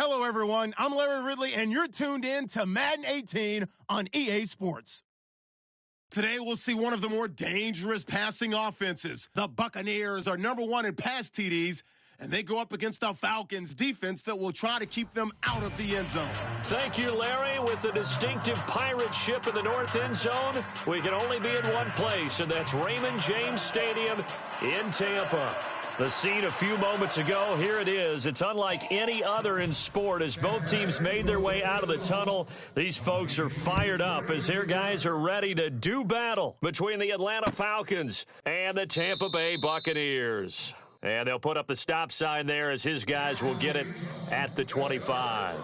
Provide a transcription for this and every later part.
Hello, everyone. I'm Larry Ridley, and you're tuned in to Madden 18 on EA Sports. Today, we'll see one of the more dangerous passing offenses. The Buccaneers are #1 in pass TDs, and they go up against the Falcons defense that will try to keep them out of the end zone. Thank you, Larry. With the distinctive pirate ship in the north end zone, we can only be in one place, and that's Raymond James Stadium in Tampa. The scene a few moments ago, here it is. It's unlike any other in sport as both teams made their way out of the tunnel. These folks are fired up as their guys are ready to do battle between the Atlanta Falcons and the Tampa Bay Buccaneers. And they'll put up the stop sign there as his guys will get it at the 25.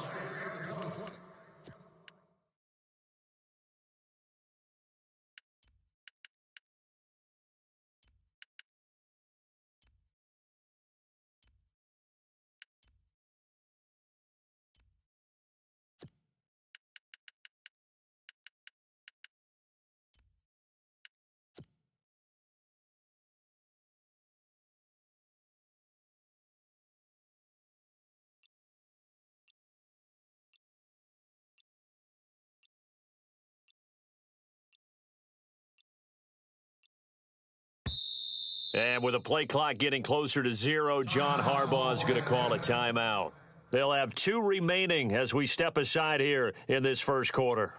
And with the play clock getting closer to 0, John Harbaugh is going to call a timeout. They'll have 2 remaining as we step aside here in this first quarter.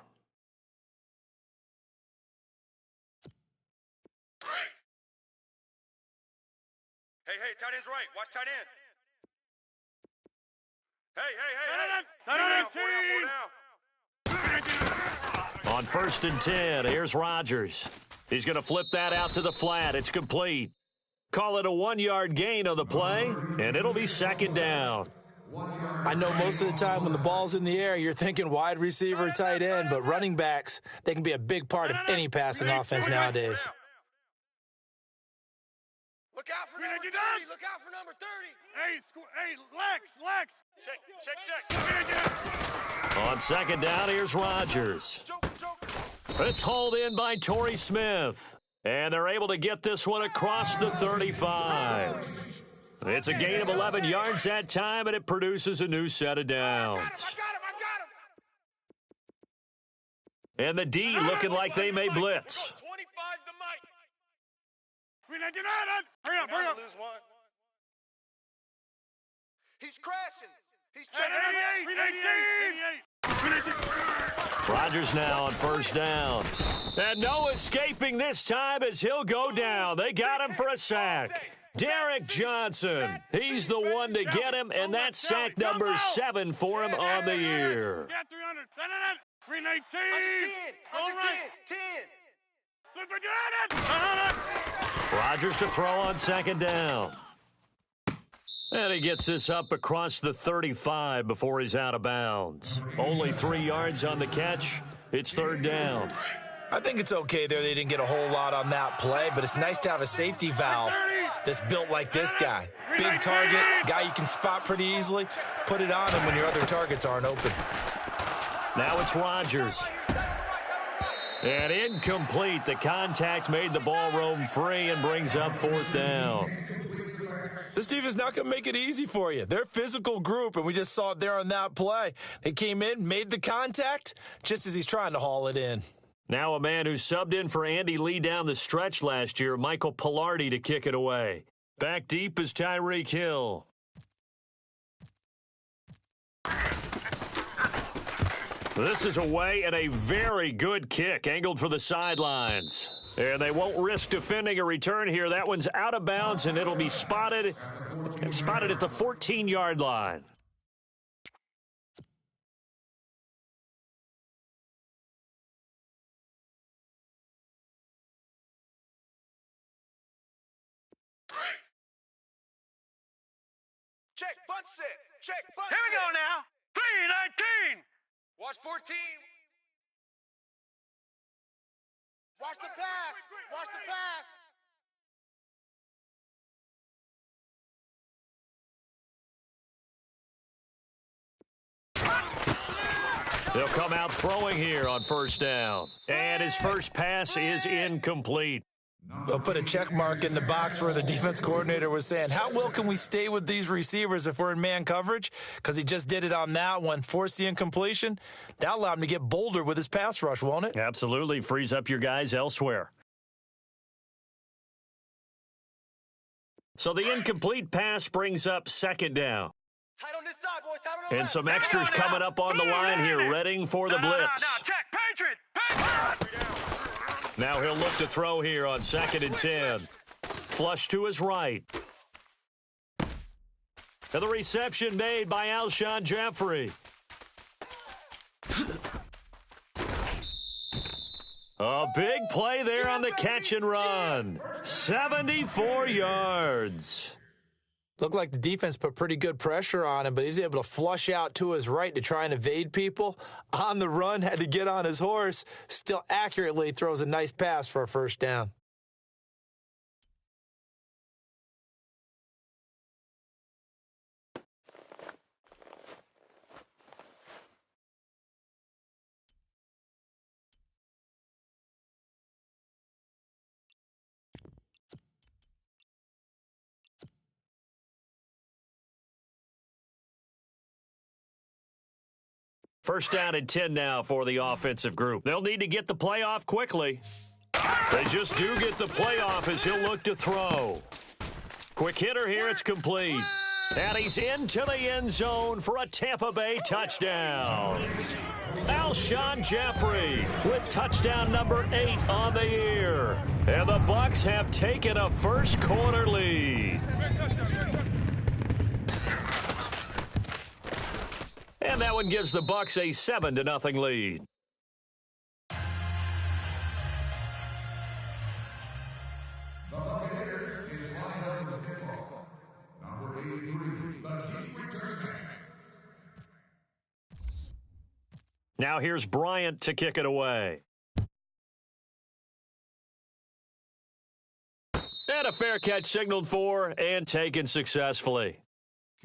Hey, tight end's right. Watch tight end. Hey. On 1st and 10, here's Rodgers. He's going to flip that out to the flat. It's complete. Call it a 1-yard gain on the play, and it'll be 2nd down. I know most of the time when the ball's in the air, you're thinking wide receiver, tight end, but running backs, they can be a big part of any passing offense nowadays. Look out for number 30. Look out for number 30. Lex. On 2nd down, here's Rodgers. It's hauled in by Torrey Smith. And they're able to get this one across the 35. It's a gain of 11 yards that time, and it produces a new set of downs. I got him. And the D looking like they may blitz. 25's the mic. Hurry up. Lose one. He's crashing. He's checking. 88. Rodgers now on 1st down. And no escaping this time as he'll go down. They got him for a sack. Derek Johnson, he's the one to get him, and that's sack number 7 for him on the year. Got 300. 319. 10. Rodgers to throw on 2nd down. And he gets this up across the 35 before he's out of bounds. Only 3 yards on the catch. It's 3rd down. I think it's okay there. They didn't get a whole lot on that play, but it's nice to have a safety valve that's built like this guy. Big target, guy you can spot pretty easily. Put it on him when your other targets aren't open. Now it's Rodgers. And incomplete. The contact made the ball roam free and brings up 4th down. This team is not going to make it easy for you. They're a physical group, and we just saw it there on that play. They came in, made the contact, just as he's trying to haul it in. Now a man who subbed in for Andy Lee down the stretch last year, Michael Pilardi, to kick it away. Back deep is Tyreek Hill. This is away and a very good kick, angled for the sidelines. And they won't risk defending a return here. That one's out of bounds, and it'll be spotted at the 14-yard line. Check, bunt set. Check, bunt Here we go now. 319. Watch 14. Watch the pass. Watch the pass. They'll come out throwing here on 1st down. And his first pass is incomplete. We'll put a check mark in the box where the defense coordinator was saying, how well can we stay with these receivers if we're in man coverage? Because he just did it on that one, forced the incompletion. That'll allow him to get bolder with his pass rush, won't it? Absolutely. Frees up your guys elsewhere. So the incomplete pass brings up second down. Tight on this side, boys. Tight on the And left. some extras coming up on the line here, readying for the blitz. Now, check. Patriot. Now he'll look to throw here on 2nd and 10. Flush to his right. And the reception made by Alshon Jeffrey. A big play there on the catch and run. 74 yards. Looked like the defense put pretty good pressure on him, but he's able to flush out to his right to try and evade people. On the run, had to get on his horse. Still accurately throws a nice pass for a first down. First down and 10 now for the offensive group. They'll need to get the playoff quickly. They just do get the playoff as he'll look to throw. Quick hitter here, it's complete. And he's into the end zone for a Tampa Bay touchdown. Alshon Jeffrey with touchdown number 8 on the year. And the Bucs have taken a first quarter lead. And that one gives the Bucs a 7-0 lead. Now here's Bryant to kick it away. And a fair catch signaled for and taken successfully.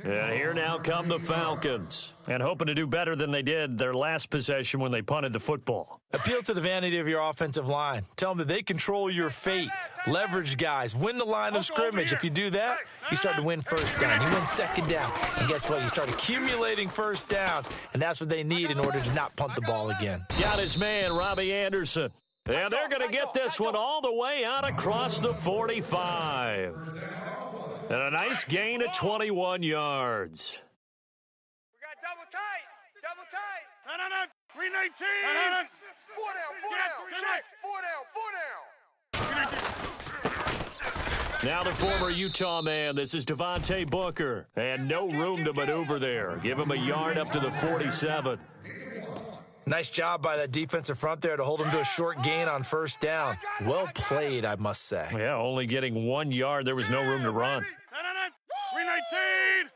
And here now come the Falcons. And hoping to do better than they did their last possession when they punted the football. Appeal to the vanity of your offensive line. Tell them that they control your fate. Leverage guys. Win the line of scrimmage. If you do that, you start to win first down. You win second down. And guess what? You start accumulating first downs. And that's what they need in order to not punt the ball again. Got his man, Robbie Anderson. And they're going to get this one all the way out across the 45. And a nice gain of 21 yards. We got double tight. Double tight. 319. 4 down. Check. 4 down. Now the former Utah man. This is Devontae Booker. And no room to maneuver there. Give him a yard up to the 47. Nice job by that defensive front there to hold him to a short gain on first down. Well played, I must say. Yeah, only getting 1 yard. There was no room to run. 319.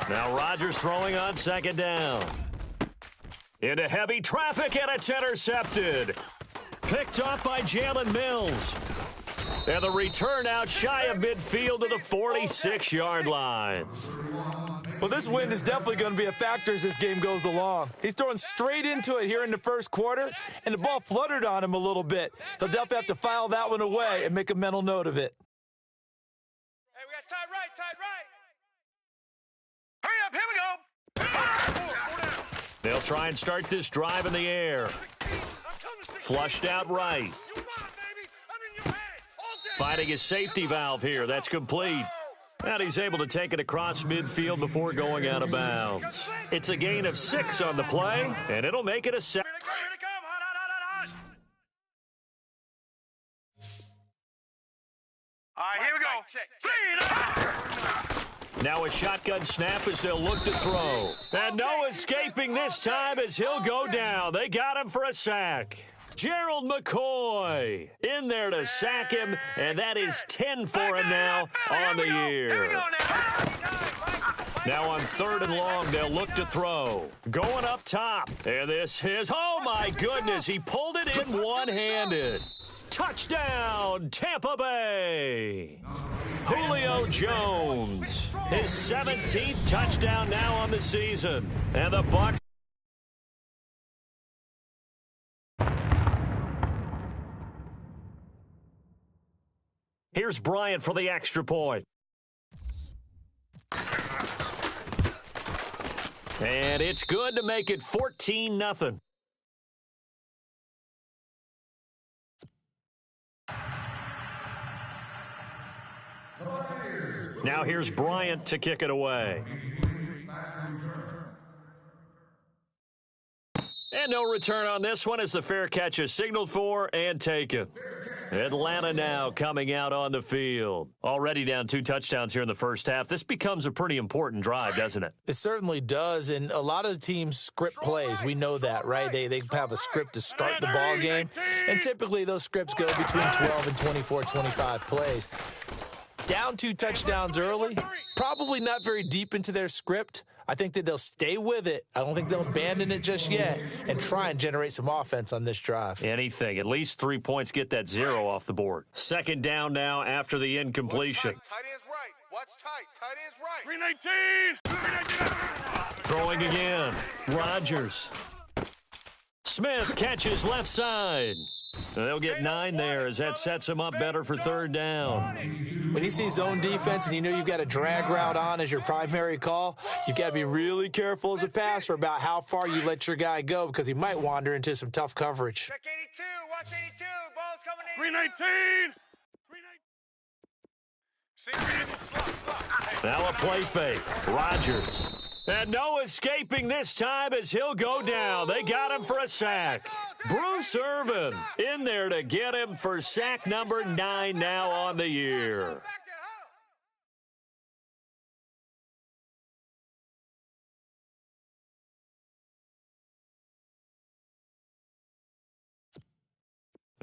Now Rodgers throwing on second down. Into heavy traffic, and it's intercepted. Picked off by Jalen Mills. And the return out shy of midfield to the 46-yard line. Well, this wind is definitely going to be a factor as this game goes along. He's throwing straight into it here in the first quarter, and the ball fluttered on him a little bit. He'll definitely have to file that one away and make a mental note of it. Hey, we got tight right. Hurry up, here we go. They'll try and start this drive in the air. Flushed out right. Finding his safety valve here. That's complete. And he's able to take it across midfield before going out of bounds. It's a gain of 6 on the play, and it'll make it a 7. Here they come. Hot. All right, here we go. Check. Now a shotgun snap as they'll look to throw. And no escaping this time as he'll go down. They got him for a sack. Gerald McCoy in there to sack him, and that is 10 for him now on the year. Now on 3rd and long, they'll look to throw. Going up top, and this is, oh my goodness, he pulled it in one-handed. Touchdown, Tampa Bay. Julio Jones, his 17th touchdown now on the season, and the Bucs. Here's Bryant for the extra point. And it's good to make it 14-0. Now here's Bryant to kick it away. And no return on this one as the fair catch is signaled for and taken. Atlanta now coming out on the field. Already down 2 touchdowns here in the first half. This becomes a pretty important drive, doesn't it? It certainly does, and a lot of the teams script plays. We know that, right? They have a script to start the ball game, and typically those scripts go between 12 and 24, 25 plays. Down 2 touchdowns early, probably not very deep into their script. I think that they'll stay with it. I don't think they'll abandon it just yet and try and generate some offense on this drive. Anything. At least 3 points, get that 0 off the board. Second down now after the incompletion. Tight end's right. Watch tight. Tight end's right. 319. Throwing again. Rodgers. Smith catches left side. They'll get 9 there as that sets him up better for third down. When you see zone defense and you know you've got a drag route on as your primary call, you've got to be really careful as a passer about how far you let your guy go because he might wander into some tough coverage. Check 82. Watch 82. Ball's coming in. 319. Now a play fake. Rodgers. And no escaping this time as he'll go down. They got him for a sack. Bruce Irvin in there to get him for sack number 9 now on the year.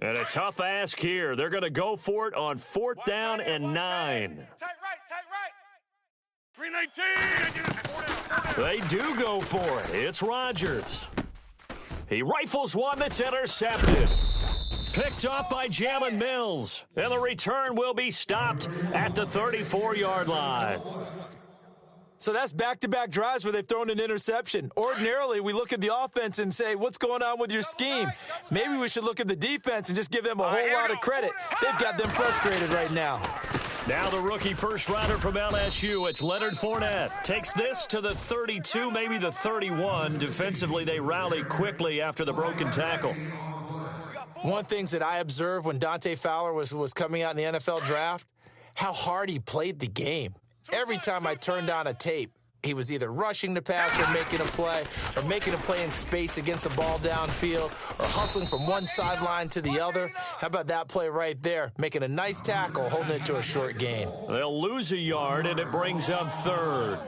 And a tough ask here. They're going to go for it on 4th down and 9. Tight right. Tight right. 319. They do go for it. It's Rodgers. He rifles one that's intercepted. Picked up by Jalen Mills. And the return will be stopped at the 34-yard line. So that's back-to-back drives where they've thrown an interception. Ordinarily, we look at the offense and say, what's going on with your scheme? Maybe we should look at the defense and just give them a whole lot of credit. They've got them frustrated right now. Now the rookie first-rounder from LSU, it's Leonard Fournette. Takes this to the 32, maybe the 31. Defensively, they rally quickly after the broken tackle. One of the things that I observed when Dante Fowler was coming out in the NFL draft, how hard he played the game. Every time I turned on a tape, he was either rushing the pass or making a play in space against a ball downfield or hustling from one sideline to the other. How about that play right there? Making a nice tackle, holding it to a short gain. They'll lose a yard, and it brings up 3rd.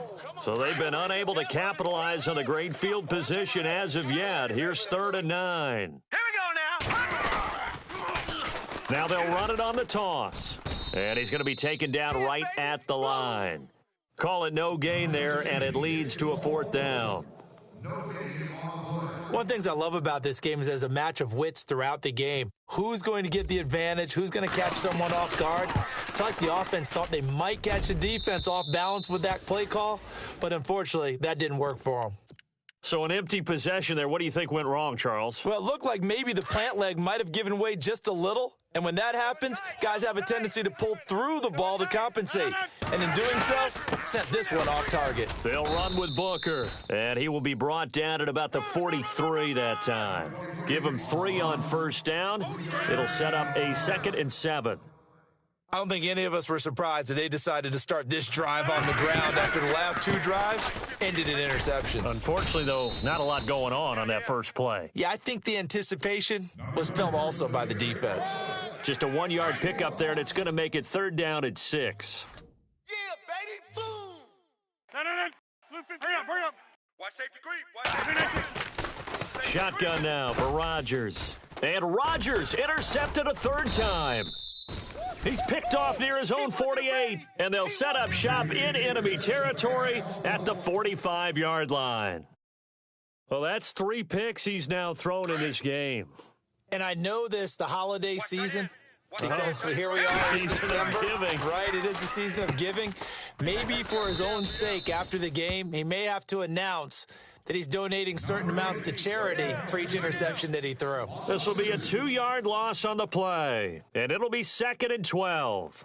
So they've been unable to capitalize on the great field position as of yet. Here's 3rd and 9. Here we go now. Now they'll run it on the toss. And he's going to be taken down right at the line. Call it no gain there, and it leads to a 4th down. One of the things I love about this game is there's a match of wits throughout the game. Who's going to get the advantage? Who's going to catch someone off guard? I feel like the offense thought they might catch the defense off balance with that play call, but unfortunately, that didn't work for them. So an empty possession there. What do you think went wrong, Charles? Well, it looked like maybe the plant leg might have given way just a little. And when that happens, guys have a tendency to pull through the ball to compensate. And in doing so, sent this one off target. They'll run with Booker. And he will be brought down at about the 43 that time. Give him 3 on first down. It'll set up a 2nd and 7. I don't think any of us were surprised that they decided to start this drive on the ground after the last 2 drives ended in interceptions. Unfortunately, though, not a lot going on that first play. Yeah, I think the anticipation was felt also by the defense. Just a 1-yard pickup there, and it's going to make it 3rd down at 6. Yeah, baby. Boom. No. Hurry up. Watch safety creep. Watch safety. Shotgun now for Rodgers. And Rodgers intercepted a 3rd time. He's picked off near his own 48, and they'll set up shop in enemy territory at the 45-yard line. Well, that's 3 picks he's now thrown in this game. And I know this, the holiday season, because here we are in December, right? It is the season of giving. Maybe for his own sake, after the game, he may have to announce that he's donating certain amounts to charity for each interception that he threw. This will be a 2-yard loss on the play, and it'll be 2nd and 12.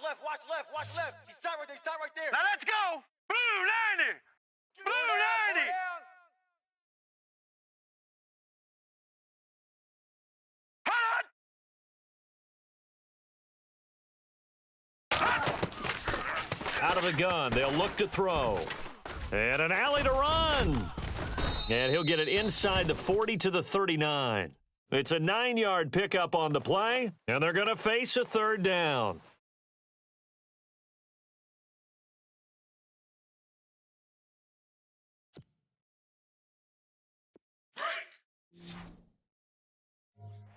left, watch left, watch left. He's tied right there, he's tied right there. Now let's go. Blue 90. Blue 90. Out of the gun, they'll look to throw. And an alley to run. And he'll get it inside the 40 to the 39. It's a 9-yard pickup on the play, and they're going to face a third down.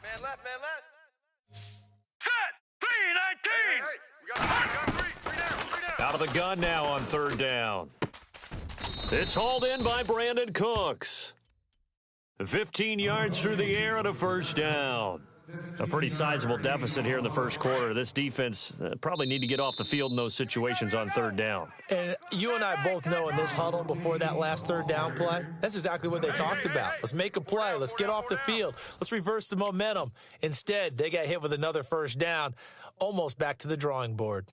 Man left, man left. Set. 319. Hey, we got three down. Out of the gun now on third down. It's hauled in by Brandon Cooks. 15 yards through the air and a first down. A pretty sizable deficit here in the first quarter. This defense probably need to get off the field in those situations on third down. And you and I both know in this huddle before that last third down play, that's exactly what they talked about. Let's make a play. Let's get off the field. Let's reverse the momentum. Instead, they got hit with another first down, almost back to the drawing board.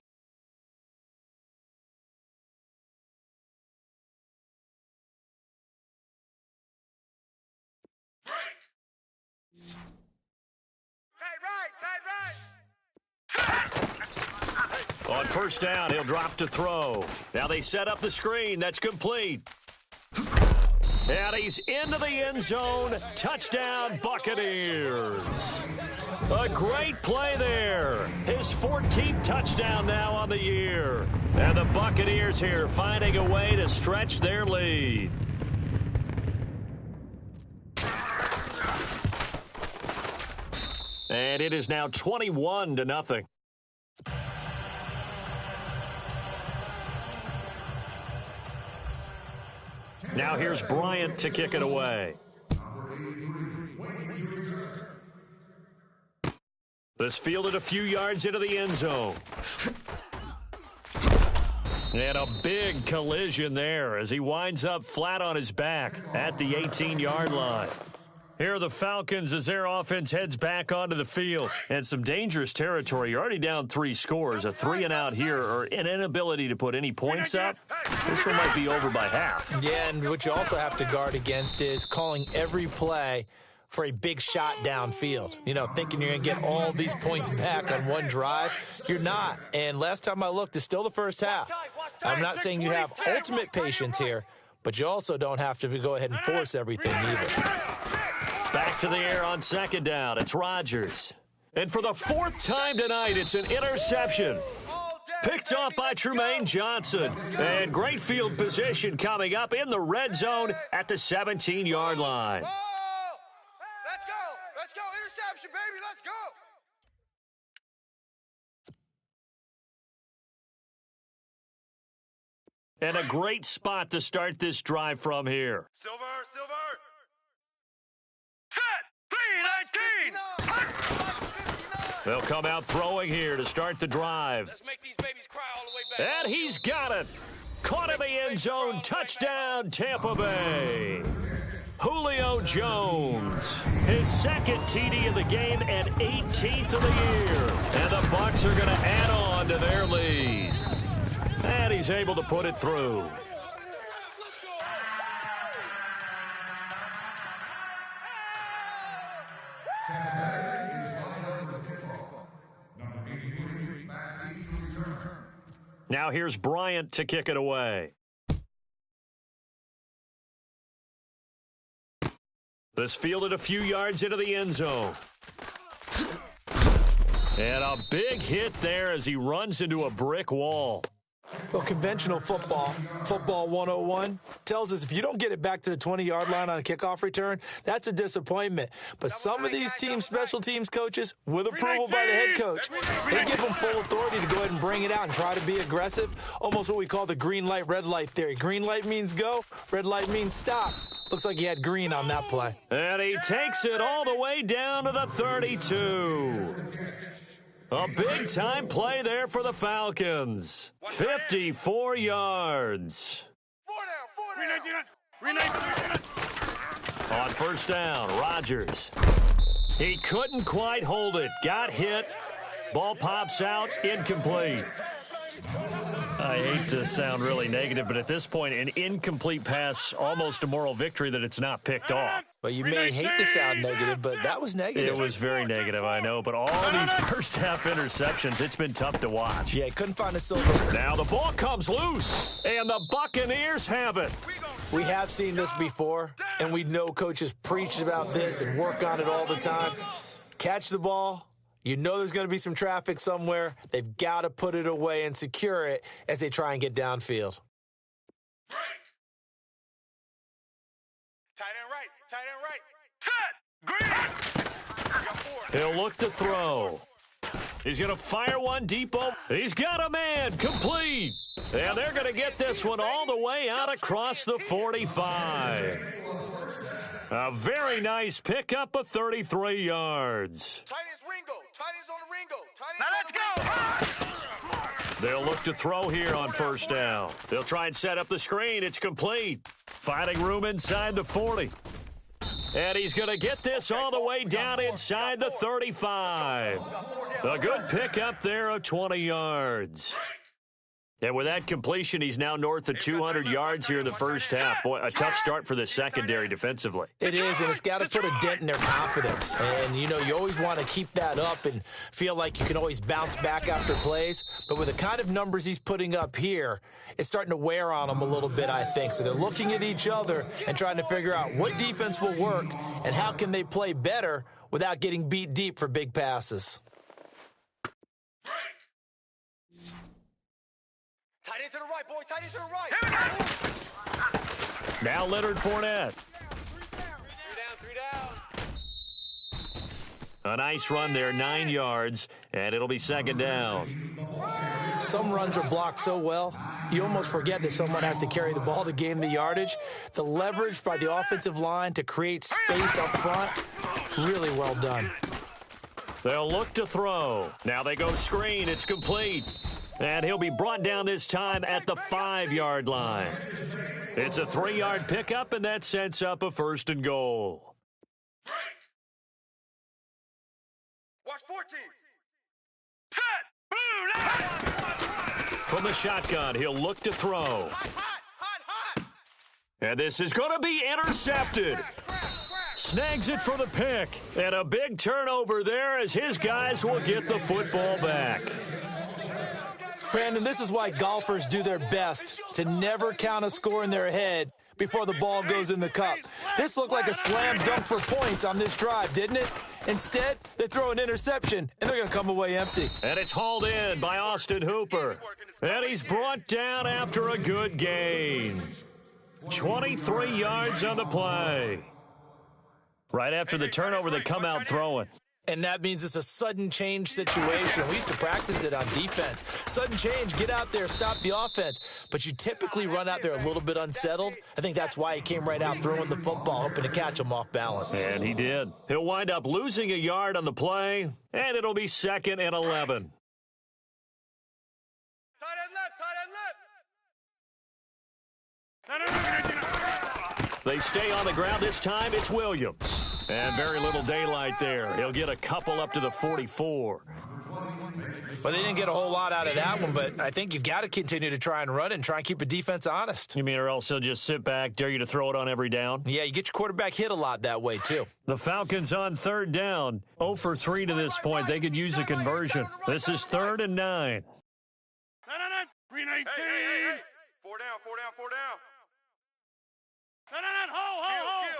On first down, he'll drop to throw. Now they set up the screen. That's complete. And he's into the end zone. Touchdown, Buccaneers. A great play there. His 14th touchdown now on the year. And the Buccaneers here finding a way to stretch their lead. And it is now 21-0. Now here's Bryant to kick it away. This fielded a few yards into the end zone. And a big collision there as he winds up flat on his back at the 18-yard line. Here are the Falcons as their offense heads back onto the field. And some dangerous territory. You're already down 3 scores. A 3-and-out here or an inability to put any points up. This one might be over by half. Yeah, and what you also have to guard against is calling every play for a big shot downfield. You know, thinking you're going to get all these points back on one drive. You're not. And last time I looked, it's still the first half. I'm not saying you have ultimate patience here, but you also don't have to go ahead and force everything either. Back to the air on second down. It's Rodgers. And for the 4th time tonight, it's an interception. Picked off by Trumaine Johnson. And great field position coming up in the red zone at the 17-yard line. Let's go. Let's go. Interception, baby. Let's go. And a great spot to start this drive from here. Silver. Set. 319. They'll come out throwing here to start the drive. Let's make these babies cry all the way back. And he's got it. Caught in the end zone. Touchdown, Tampa Bay. Julio Jones, his 2nd TD of the game and 18th of the year. And the Bucs are going to add on to their lead. And he's able to put it through. Now here's Bryant to kick it away. This fielded a few yards into the end zone. And a big hit there as he runs into a brick wall. Well, conventional football 101, tells us if you don't get it back to the 20-yard line on a kickoff return, that's a disappointment. But some of these team special teams coaches, with approval by the head coach, they give them full authority to go ahead and bring it out and try to be aggressive, almost what we call the green light, red light theory. Green light means go, red light means stop. Looks like he had green on that play. And he takes it all the way down to the 32. A big-time play there for the Falcons. 54 yards. 4 down. On first down, Rodgers. He couldn't quite hold it. Got hit. Ball pops out, incomplete. I hate to sound really negative, but at this point, an incomplete pass, almost a moral victory that it's not picked off. Well, you may hate to sound negative, but that was negative. It was very negative, I know, but all these first-half interceptions, it's been tough to watch. Yeah, couldn't find a silver. Now the ball comes loose, and the Buccaneers have it. We have seen this before, and we know coaches preach about this and work on it all the time. Catch the ball. You know there's going to be some traffic somewhere. They've got to put it away and secure it as they try and get downfield. Tight end right. Set. Green. He'll look to throw. He's going to fire one deep. He's got a man. Complete. And they're going to get this one all the way out across the 45. A very nice pickup of 33 yards. Tight end's Ringo. Tight end's on the Ringo. Now let's go. They'll look to throw here on first down. They'll try and set up the screen. It's complete. Finding room inside the 40. And he's going to get this all the way down inside the 35. A good pickup there of 20 yards. And with that completion, he's now north of 200 yards here in the first half. Boy, a tough start for the secondary defensively. It is, and it's got to put a dent in their confidence. And, you know, you always want to keep that up and feel like you can always bounce back after plays. But with the kind of numbers he's putting up here, it's starting to wear on them a little bit, I think. So they're looking at each other and trying to figure out what defense will work and how can they play better without getting beat deep for big passes. Tight end to the right, boys. Tight end to the right. Now Leonard Fournette. 3 down. A nice run there, 9 yards, and it'll be second down. Some runs are blocked so well, you almost forget that someone has to carry the ball to gain the yardage. The leverage by the offensive line to create space up front, really well done. They'll look to throw. Now they go screen. It's complete. And he'll be brought down this time at the 5-yard line. It's a 3-yard pickup, and that sets up a first and goal. Watch 14. Set. Blue line. From the shotgun, he'll look to throw. Hot. And this is going to be intercepted. Snags it for the pick. And a big turnover there as his guys will get the football back. Brandon, this is why golfers do their best to never count a score in their head before the ball goes in the cup. This looked like a slam dunk for points on this drive, didn't it? Instead, they throw an interception, and they're going to come away empty. And it's hauled in by Austin Hooper. And he's brought down after a good gain. 23 yards on the play. Right after the turnover, they come out throwing. And that means it's a sudden change situation. We used to practice it on defense. Sudden change, get out there, stop the offense. But you typically run out there a little bit unsettled. I think that's why he came right out throwing the football, hoping to catch him off balance. And he did. He'll wind up losing a yard on the play, and it'll be 2nd and 11. Tight end left. They stay on the ground this time. It's Williams. And very little daylight there. He'll get a couple up to the 44. Well, they didn't get a whole lot out of that one, but I think you've got to continue to try and run and try and keep the defense honest. You mean or else he'll just sit back, dare you to throw it on every down? Yeah, you get your quarterback hit a lot that way, too. The Falcons on 3rd down. 0 for 3 to this point. They could use a conversion. This is 3rd and 9. Green 18. Hey. 4 down.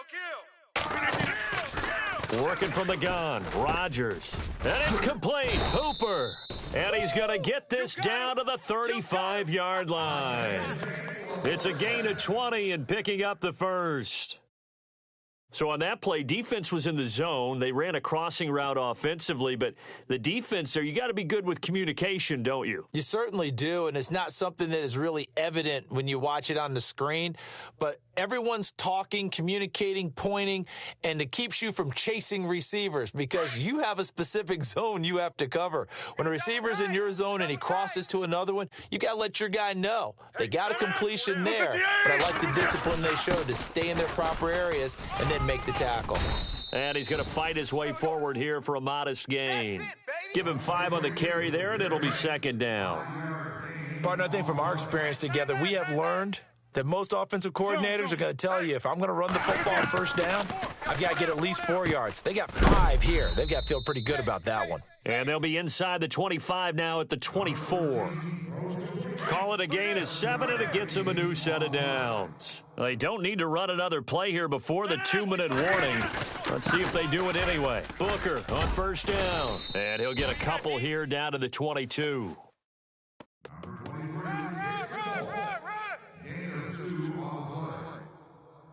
Kill. Working from the gun, Rodgers. And it's complete, Hooper. And he's going to get this down to the 35-yard line. It's a gain of 20 and picking up the first. So on that play, defense was in the zone. They ran a crossing route offensively, but the defense there, you got to be good with communication, don't you? You certainly do, and it's not something that is really evident when you watch it on the screen, but everyone's talking, communicating, pointing, and it keeps you from chasing receivers because you have a specific zone you have to cover. When a receiver's in your zone and he crosses to another one, you got to let your guy know. They got a completion there, but I like the discipline they showed to stay in their proper areas and then make the tackle. And he's going to fight his way forward here for a modest gain. That's it, baby. Give him 5 on the carry there, and it'll be second down. Partner, I think from our experience together, we have learned that most offensive coordinators are going to tell you, if I'm going to run the football on first down, I've got to get at least 4 yards. They got 5 here. They've got to feel pretty good about that one. And they'll be inside the 25 now at the 24. Call it a gain of 7, and it gets them a new set of downs. They don't need to run another play here before the 2-minute warning. Let's see if they do it anyway. Booker on first down. And he'll get a couple here down to the 22.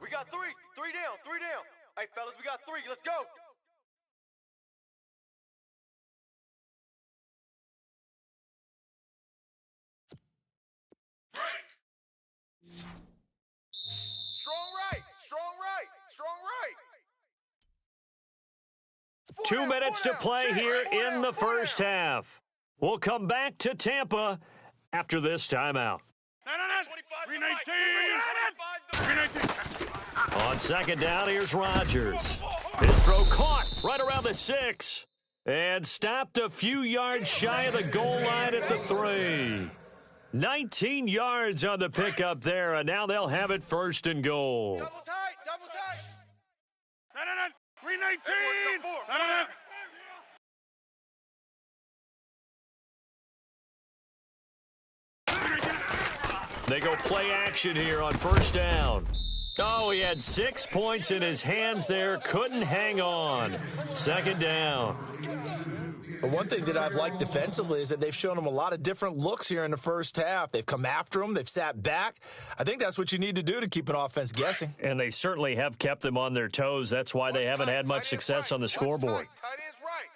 We got 3. 3 down. 3 down. Hey, fellas, we got 3. Let's go. Strong right. Strong right. Strong right. 2 minutes to play here in the first half. We'll come back to Tampa after this timeout. 319. On second down, here's Rodgers. His throw caught right around the 6 and stopped a few yards shy of the goal line at the 3. 19 yards on the pickup there, and now they'll have it first and goal. Double tight. Double tight. 319. They go play action here on first down. Oh, he had 6 points in his hands there. Couldn't hang on. Second down. But one thing that I've liked defensively is that they've shown them a lot of different looks here in the first half. They've come after them. They've sat back. I think that's what you need to do to keep an offense guessing. And they certainly have kept them on their toes. That's why they haven't had much success on the scoreboard. Tight end's right.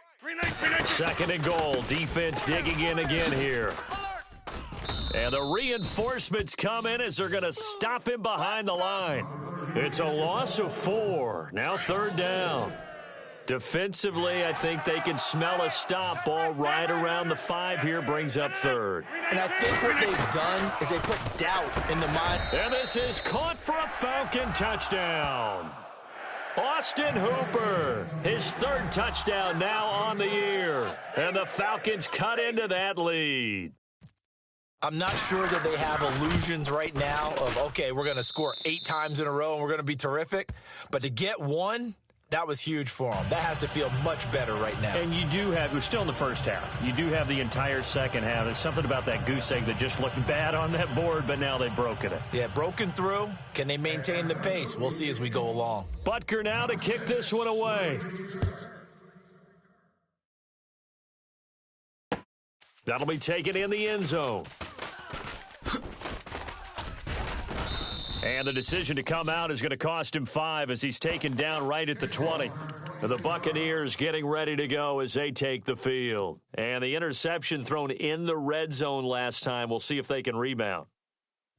Second and goal. Defense digging in again here. And the reinforcements come in as they're going to stop him behind the line. It's a loss of 4. Now third down. Defensively, I think they can smell a stop ball right around the 5 here, brings up third. And I think what they've done is they put doubt in the mind. And this is caught for a Falcon touchdown. Austin Hooper, his 3rd touchdown now on the year. And the Falcons cut into that lead. I'm not sure that they have illusions right now of, okay, we're going to score 8 times in a row and we're going to be terrific. But to get 1, that was huge for them. That has to feel much better right now. And you do have, we're still in the first half. You do have the entire second half. There's something about that goose egg that just looked bad on that board, but now they've broken it. Yeah, broken through. Can they maintain the pace? We'll see as we go along. Butker now to kick this one away. That'll be taken in the end zone. And the decision to come out is going to cost him 5 as he's taken down right at the 20. The Buccaneers getting ready to go as they take the field. And the interception thrown in the red zone last time. We'll see if they can rebound.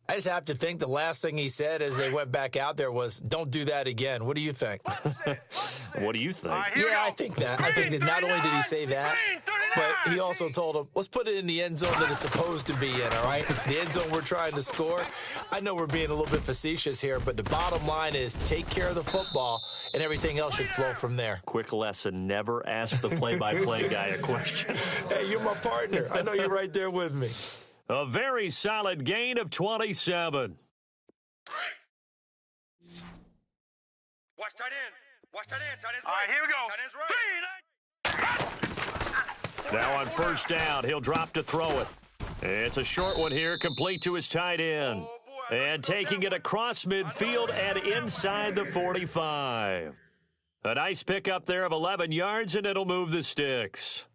I just have to think the last thing he said as they went back out there was, don't do that again. What do you think? What do you think? Yeah, I think that. I think that not only did he say that, but he also told him, let's put it in the end zone that it's supposed to be in, all right? The end zone we're trying to score. I know we're being a little bit facetious here, but the bottom line is take care of the football, and everything else should flow from there. Quick lesson, never ask the play-by-play guy a question. Hey, you're my partner. I know you're right there with me. A very solid gain of 27. Watch tight end. Watch tight end. Tight end's All right, here we go. Tight end's right. Now on first down, he'll drop to throw it. It's a short one here, complete to his tight end. And taking it across midfield and inside the 45. A nice pickup there of 11 yards, and it'll move the sticks.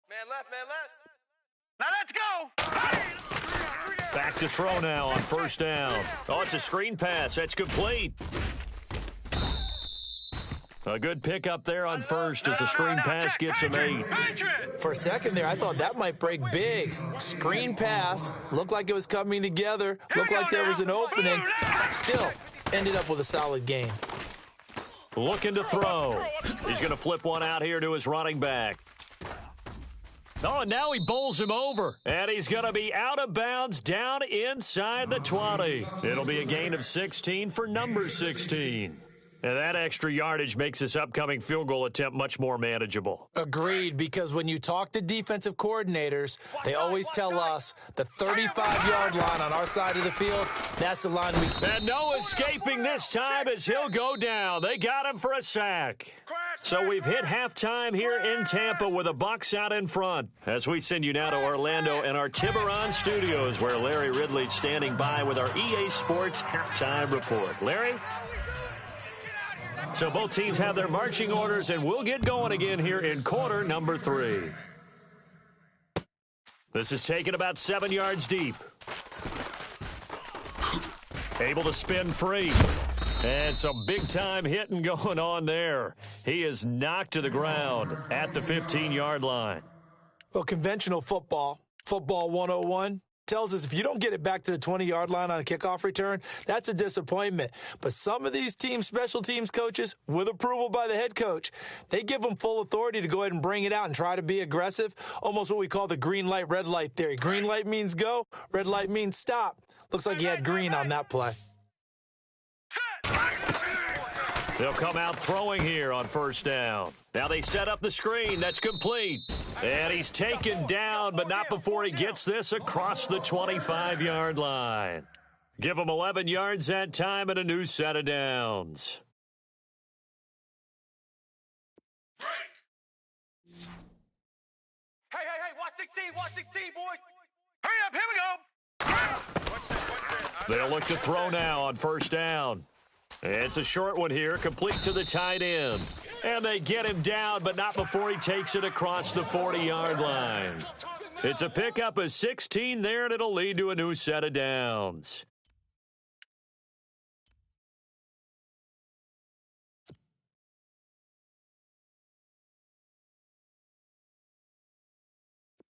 Man left, man left. Now let's go. Back to throw now on first down. Oh, it's a screen pass. That's complete. A good pickup there on first as the screen pass gets him 8. For a second there, I thought that might break big. Screen pass. Looked like it was coming together. Looked like there was an opening. Still, ended up with a solid game. Looking to throw. He's going to flip one out here to his running back. Oh, and now he bowls him over. And he's going to be out of bounds down inside the 20. It'll be a gain of 16 for number 16. And that extra yardage makes this upcoming field goal attempt much more manageable. Agreed, because when you talk to defensive coordinators, they always tell us the 35-yard line on our side of the field, that's the line we... And no escaping this time as he'll go down. They got him for a sack. So we've hit halftime here in Tampa with the Bucs out in front. As we send you now to Orlando and our Tiburon studios, where Larry Ridley's standing by with our EA Sports halftime report. Larry? So both teams have their marching orders, and we'll get going again here in quarter number 3. This is taken about 7 yards deep. Able to spin free. And some big-time hitting going on there. He is knocked to the ground at the 15-yard line. Well, conventional football 101, tells us if you don't get it back to the 20-yard line on a kickoff return, that's a disappointment. But some of these teams, special teams coaches, with approval by the head coach, they give them full authority to go ahead and bring it out and try to be aggressive, almost what we call the green light, red light theory. Green light means go, red light means stop. Looks like he had green on that play. They'll come out throwing here on first down. Now they set up the screen. That's complete. And he's taken down, but not before he gets this across the 25-yard line. Give him 11 yards that time and a new set of downs. Hey, watch 16, boys. Hurry up, here we go. They'll look to throw now on first down. It's a short one here, complete to the tight end. And they get him down, but not before he takes it across the 40-yard line. It's a pickup of 16 there, and it'll lead to a new set of downs.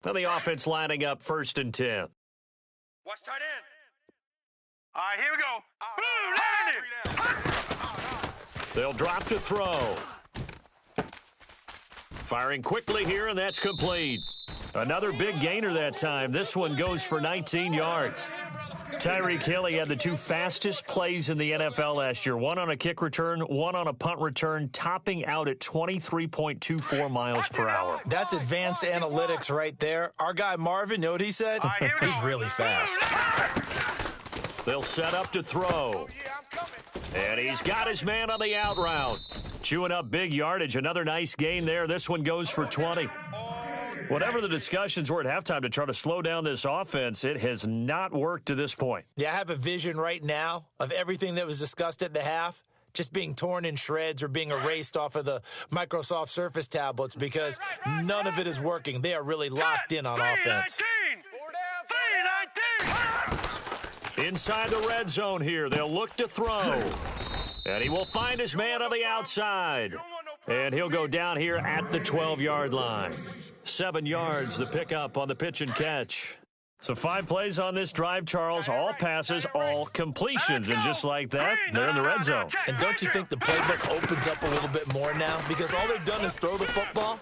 Now the offense lining up first and 10. Watch tight end. All right, here we go. They'll drop to throw. Firing quickly here, and that's complete. Another big gainer that time. This one goes for 19 yards. Tyreek Hill had the 2 fastest plays in the NFL last year. One on a kick return, one on a punt return, topping out at 23.24 miles per hour. That's advanced analytics right there. Our guy Marvin, know what he said? He's really fast. They'll set up to throw. And he's got his man on the out route. Chewing up big yardage. Another nice gain there. This one goes for 20. Whatever the discussions were at halftime to try to slow down this offense, it has not worked to this point. Yeah, I have a vision right now of everything that was discussed at the half just being torn in shreds or being erased off of the Microsoft Surface tablets because none of it is working. They are really locked in on offense. 3-19. Inside the red zone here, they'll look to throw. And he will find his man on the outside. And he'll go down here at the 12-yard line. 7 yards, the pickup on the pitch and catch. So 5 plays on this drive, Charles. All passes, all completions. And just like that, they're in the red zone. And don't you think the playbook opens up a little bit more now? Because all they've done is throw the football.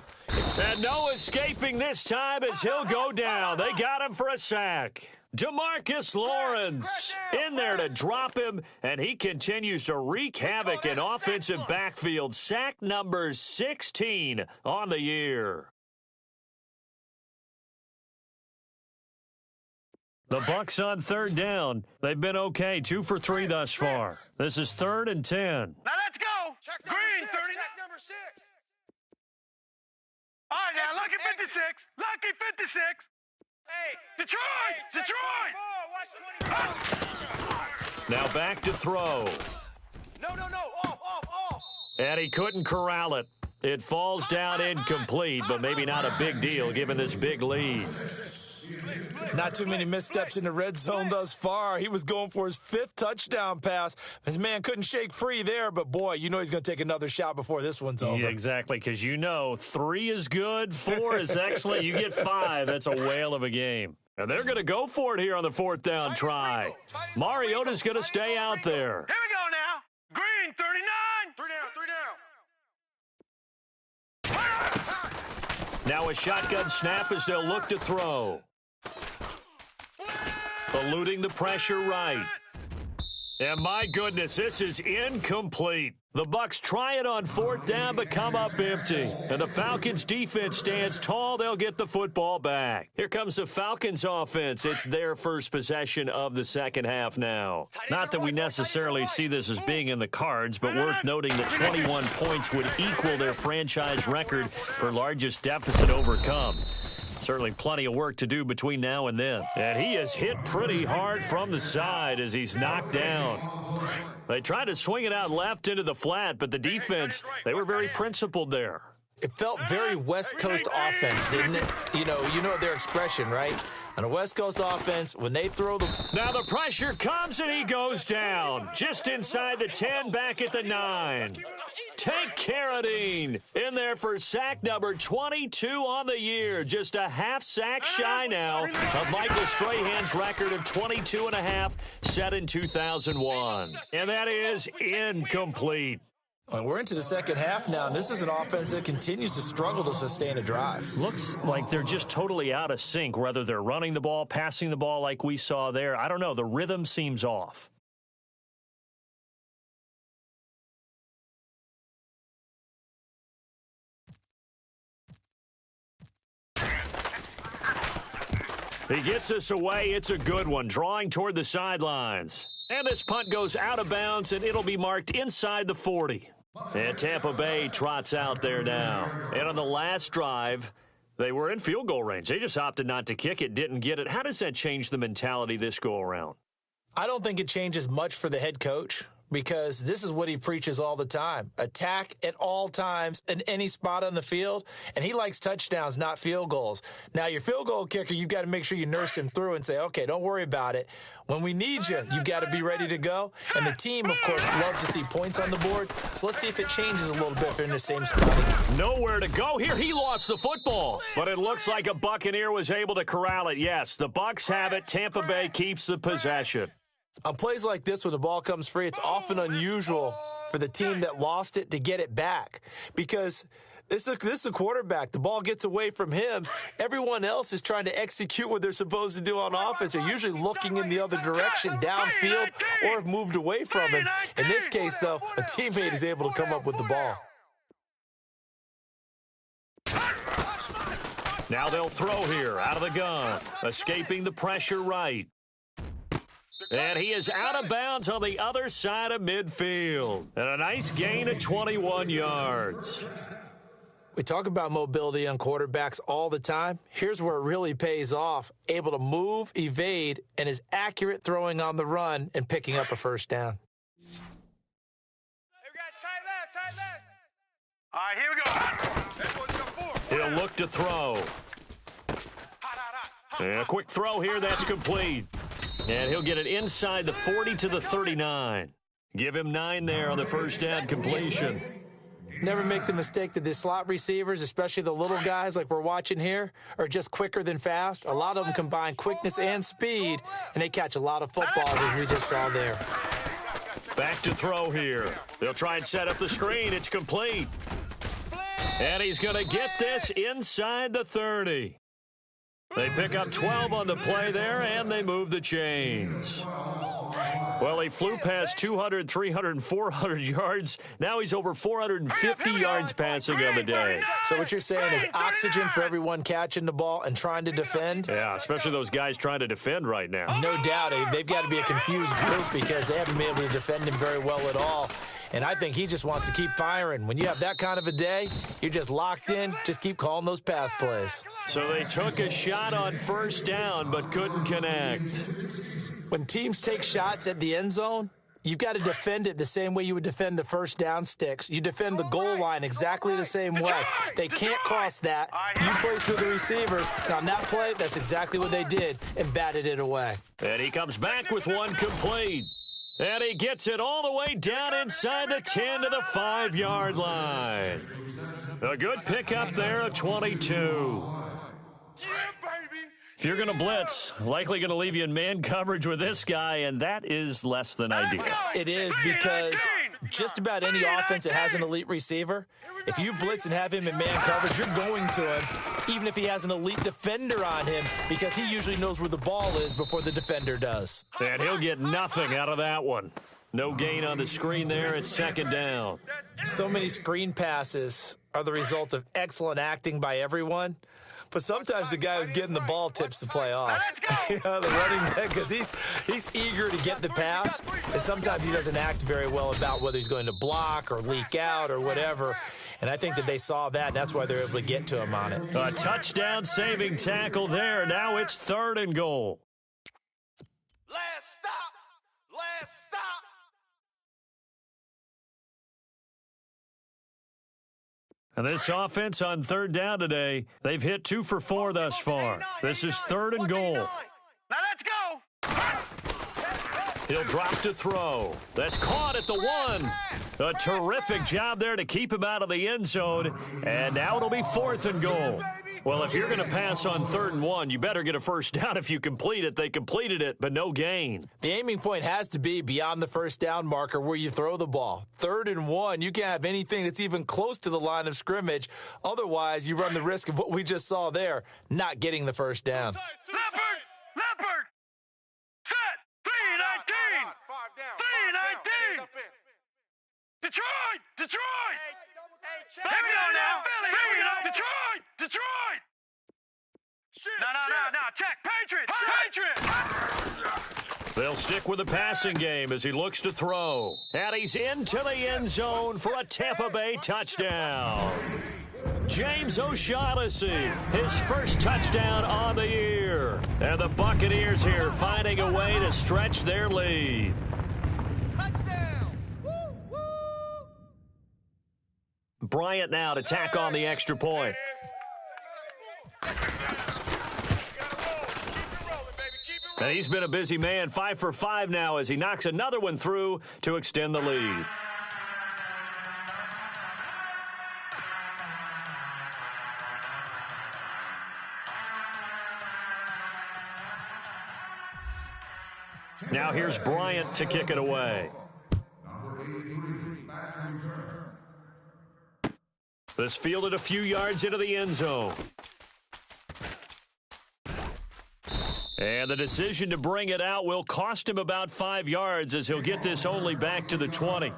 And no escaping this time as he'll go down. They got him for a sack. DeMarcus Lawrence in there to drop him, and he continues to wreak havoc in offensive backfield. Sack number 16 on the year. The Bucs on third down. They've been okay, 2 for 3 thus far. This is 3rd and 10. Now let's go. Green, 30. Check number 6. All right, now, lucky 56. Lucky 56. Hey. Detroit. Watch 24. Now back to throw. No. Off. And he couldn't corral it. It falls down incomplete, but maybe not a big deal given this big lead. Not too many missteps in the red zone thus far. He was going for his 5th touchdown pass. His man couldn't shake free there, but boy, you know he's going to take another shot before this one's over. Yeah, exactly, because 3 is good, 4 is excellent. You get 5, that's a whale of a game. And they're going to go for it here on the 4th down try. Mariota's going to stay out there. Here we go now. Green, 39. Now a shotgun snap as they'll look to throw. Eluding the pressure right. And my goodness, this is incomplete. The Bucs try it on 4th down, but come up empty. And the Falcons defense stands tall. They'll get the football back. Here comes the Falcons offense. It's their first possession of the second half now. Not that we necessarily see this as being in the cards, but worth noting that 21 points would equal their franchise record for largest deficit overcome. Certainly plenty of work to do between now and then. And he is hit pretty hard from the side as he's knocked down. They tried to swing it out left into the flat, but the defense, they were very principled there. It felt very West Coast offense, didn't it? You know their expression, right? On a West Coast offense, when they throw the... Now the pressure comes and he goes down. Just inside the 10, back at the 9. Tank Carradine in there for sack number 22 on the year. Just a half sack shy now of Michael Strahan's record of 22.5 set in 2001. And that is incomplete. Well, we're into the second half now, and this is an offense that continues to struggle to sustain a drive. Looks like they're just totally out of sync, whether they're running the ball, passing the ball like we saw there. I don't know. The rhythm seems off. He gets us away. It's a good one, drawing toward the sidelines. And this punt goes out of bounds, and it'll be marked inside the 40. And Tampa Bay trots out there now. And on the last drive, they were in field goal range. They just opted not to kick it, didn't get it. How does that change the mentality this go-around? I don't think it changes much for the head coach, because this is what he preaches all the time. Attack at all times in any spot on the field, and he likes touchdowns, not field goals. Now, your field goal kicker, you've got to make sure you nurse him through and say, okay, don't worry about it. When we need you, you've got to be ready to go. And the team, of course, loves to see points on the board. So let's see if it changes a little bit if they're in the same spot. Nowhere to go here. He lost the football. But it looks like a Buccaneer was able to corral it. Yes, the Bucs have it. Tampa Bay keeps the possession. On plays like this, when the ball comes free, it's often unusual for the team that lost it to get it back, because this is a quarterback. The ball gets away from him. Everyone else is trying to execute what they're supposed to do on offense. They're usually looking in the other direction, downfield, or have moved away from him. In this case, though, a teammate is able to come up with the ball. Now they'll throw here out of the gun, escaping the pressure right. And he is out of bounds on the other side of midfield. And a nice gain of 21 yards. We talk about mobility on quarterbacks all the time. Here's where it really pays off. Able to move, evade, and is accurate throwing on the run and picking up a first down. All right, here we go. He'll look to throw. And a quick throw here, that's complete. And he'll get it inside the 40 to the 39. Give him 9 there on the first down completion. Never make the mistake that the slot receivers, especially the little guys like we're watching here, are just quicker than fast. A lot of them combine quickness and speed, and they catch a lot of footballs, as we just saw there. Back to throw here. They'll try and set up the screen. It's complete. And he's going to get this inside the 30. They pick up 12 on the play there, and they move the chains. Well, he flew past 200, 300, and 400 yards. Now he's over 450 yards passing on the day. So what you're saying is oxygen for everyone catching the ball and trying to defend? Yeah, especially those guys trying to defend right now. No doubt. They've got to be a confused group because they haven't been able to defend him very well at all. And I think he just wants to keep firing. When you have that kind of a day, you're just locked in. Just keep calling those pass plays. So they took a shot on first down but couldn't connect. When teams take shots at the end zone, you've got to defend it the same way you would defend the first down sticks. You defend the goal line exactly the same way. They can't cross that. You play through the receivers. And on that play, that's exactly what they did and batted it away. And he comes back with one complete. And he gets it all the way down inside the 10 to the 5-yard line. A good pickup there of 22. If you're going to blitz, likely going to leave you in man coverage with this guy, and that is less than ideal. It is, because just about any offense that has an elite receiver, if you blitz and have him in man coverage, you're going to him, even if he has an elite defender on him, because he usually knows where the ball is before the defender does. And he'll get nothing out of that one. No gain on the screen there. It's second down. So many screen passes are the result of excellent acting by everyone. But sometimes the guy who's getting the ball tips the play off. You know, the running back, because he's eager to get the pass, and sometimes he doesn't act very well about whether he's going to block or leak out or whatever. And I think that they saw that, and that's why they're able to get to him on it. A touchdown saving tackle there. Now it's 3rd and goal. Last stop. Last stop. And this offense on 3rd down today, they've hit 2 for 4 thus far. This is 3rd and goal. Now let's go. He'll drop to throw. That's caught at the 1. A terrific job there to keep him out of the end zone. And now it'll be 4th and goal. Well, if you're going to pass on 3rd and 1, you better get a first down if you complete it. They completed it, but no gain. The aiming point has to be beyond the first down marker where you throw the ball. 3rd and 1, you can't have anything that's even close to the line of scrimmage. Otherwise, you run the risk of what we just saw there, not getting the first down. Leopard. Set. 319. 319. Detroit. Here we go now. Philly. Detroit. No. Check. Patriots. They'll stick with the passing game as he looks to throw. And he's into the end zone for a Tampa Bay touchdown. James O'Shaughnessy, his first touchdown on the year. And the Buccaneers here finding a way to stretch their lead. Touchdown. Woo, woo. Bryant now to tack on the extra point. And he's been a busy man, 5 for 5 now as he knocks another one through to extend the lead. Now here's Bryant to kick it away. This fielded a few yards into the end zone. And the decision to bring it out will cost him about 5 yards as he'll get this only back to the 20.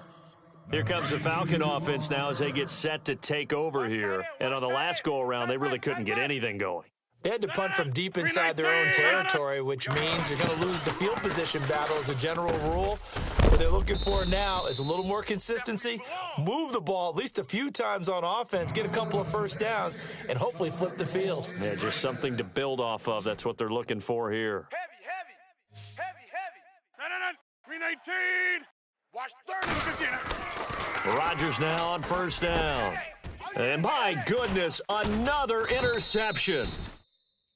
Here comes the Falcon offense now as they get set to take over here. And on the last go-around, they really couldn't get anything going. They had to punt from deep inside their own territory, which means you're going to lose the field position battle as a general rule. What they're looking for now is a little more consistency, move the ball at least a few times on offense, get a couple of first downs, and hopefully flip the field. Yeah, just something to build off of. That's what they're looking for here. Heavy. 319. Watch 30. Rodgers now on first down. And my goodness, another interception.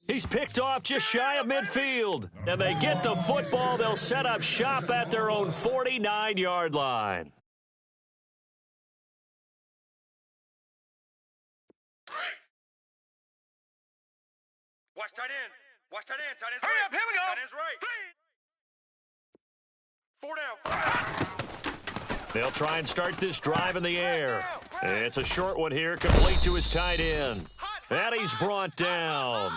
He's picked off just shy of midfield. And they get the football. They'll set up shop at their own 49-yard line. Watch tight end. Tight end's Hurry right. up, here we go. Tight end's right. 4 down. They'll try and start this drive in the air. It's a short one here, complete to his tight end. And he's brought down.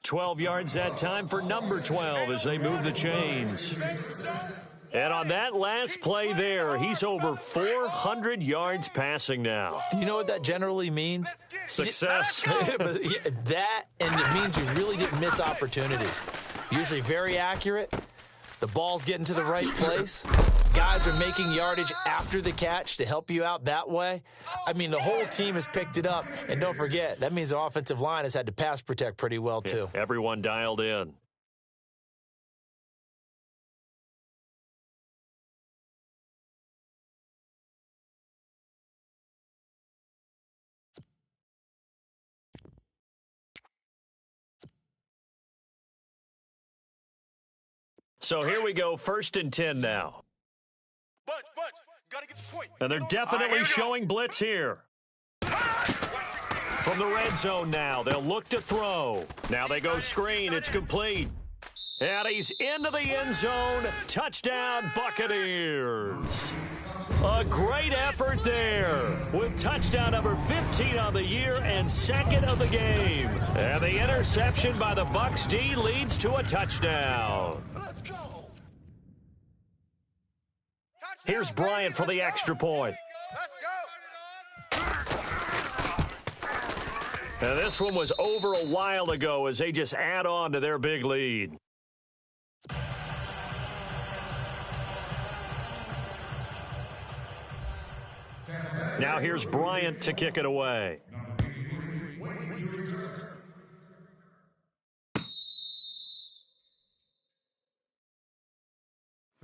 12 yards that time for number 12 as they move the chains. And on that last play there, he's over 400 yards passing now. You know what that generally means? Success. That, and it means you really didn't miss opportunities. Usually very accurate. The ball's getting to the right place. Guys are making yardage after the catch to help you out that way. I mean, the whole team has picked it up. And don't forget, that means the offensive line has had to pass protect pretty well, too. Yeah, everyone dialed in. So here we go, 1st and 10 now. Bunch. Gotta get the point. And they're definitely showing blitz here. From the red zone now, they'll look to throw. Now they go screen, it's complete. And he's into the end zone. Touchdown, Buccaneers. A great effort there with touchdown number 15 on the year and 2nd of the game. And the interception by the Bucs D leads to a touchdown. Here's Bryant for the extra point. Let's go. And this one was over a while ago as they just add on to their big lead. Now here's Bryant to kick it away.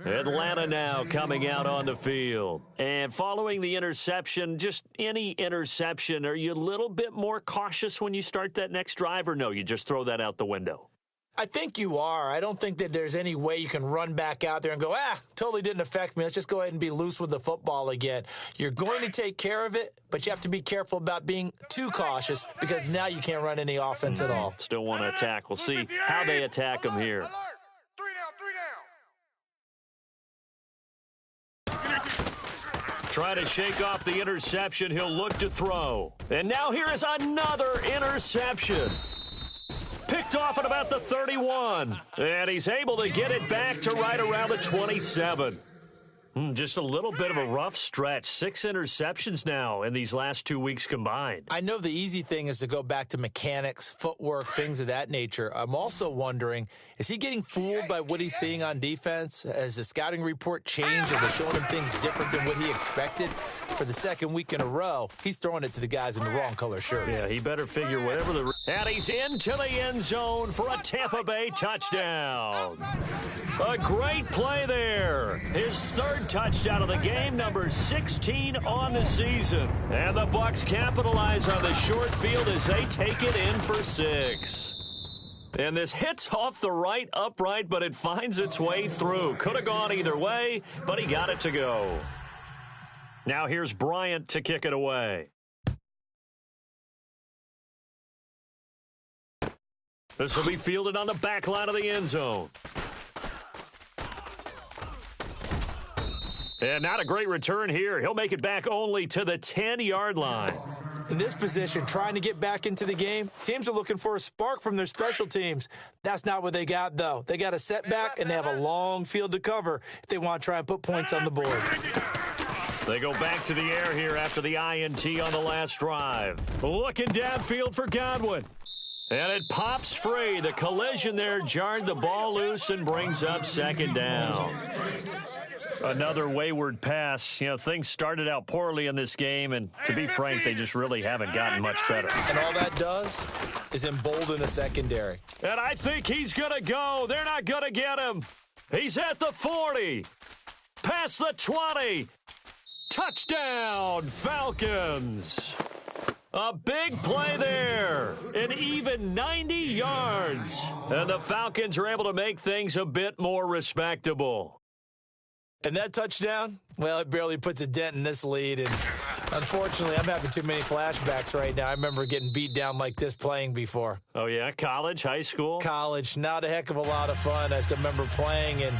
Atlanta now coming out on the field. And following the interception, just any interception, are you a little bit more cautious when you start that next drive, or no, you just throw that out the window? I think you are. I don't think that there's any way you can run back out there and go, totally didn't affect me. Let's just go ahead and be loose with the football again. You're going to take care of it, but you have to be careful about being too cautious because now you can't run any offense at all. Still want to attack. We'll see how they attack them here. Alert. Three down. Try to shake off the interception. He'll look to throw. And now here is another interception. Picked off at about the 31. And he's able to get it back to right around the 27. Just a little bit of a rough stretch. 6 interceptions now in these last 2 weeks combined. I know the easy thing is to go back to mechanics, footwork, things of that nature. I'm also wondering, is he getting fooled by what he's seeing on defense? Has the scouting report changed? Are they showing him things different than what he expected? For the second week in a row, he's throwing it to the guys in the wrong color shirts. Yeah, he better figure whatever the... And he's into the end zone for a Tampa Bay touchdown. A great play there. His third touchdown of the game, number 16 on the season. And the Bucs capitalize on the short field as they take it in for 6. And this hits off the right upright, but it finds its way through. Could have gone either way, but he got it to go. Now here's Bryant to kick it away. This will be fielded on the back line of the end zone. And not a great return here. He'll make it back only to the 10-yard line. In this position, trying to get back into the game, teams are looking for a spark from their special teams. That's not what they got, though. They got a setback, and they have a long field to cover if they want to try and put points on the board. They go back to the air here after the INT on the last drive. Looking downfield for Godwin. And it pops free. The collision there jarred the ball loose and brings up second down. Another wayward pass. You know, things started out poorly in this game, and to be frank, they just really haven't gotten much better. And all that does is embolden the secondary. And I think he's going to go. They're not going to get him. He's at the 40. Past the 20. Touchdown, Falcons. A big play there. An even 90 yards. And the Falcons are able to make things a bit more respectable. And that touchdown, well, it barely puts a dent in this lead. And unfortunately, I'm having too many flashbacks right now. I remember getting beat down like this playing before. Oh, yeah? College, high school? College. Not a heck of a lot of fun. I still remember playing and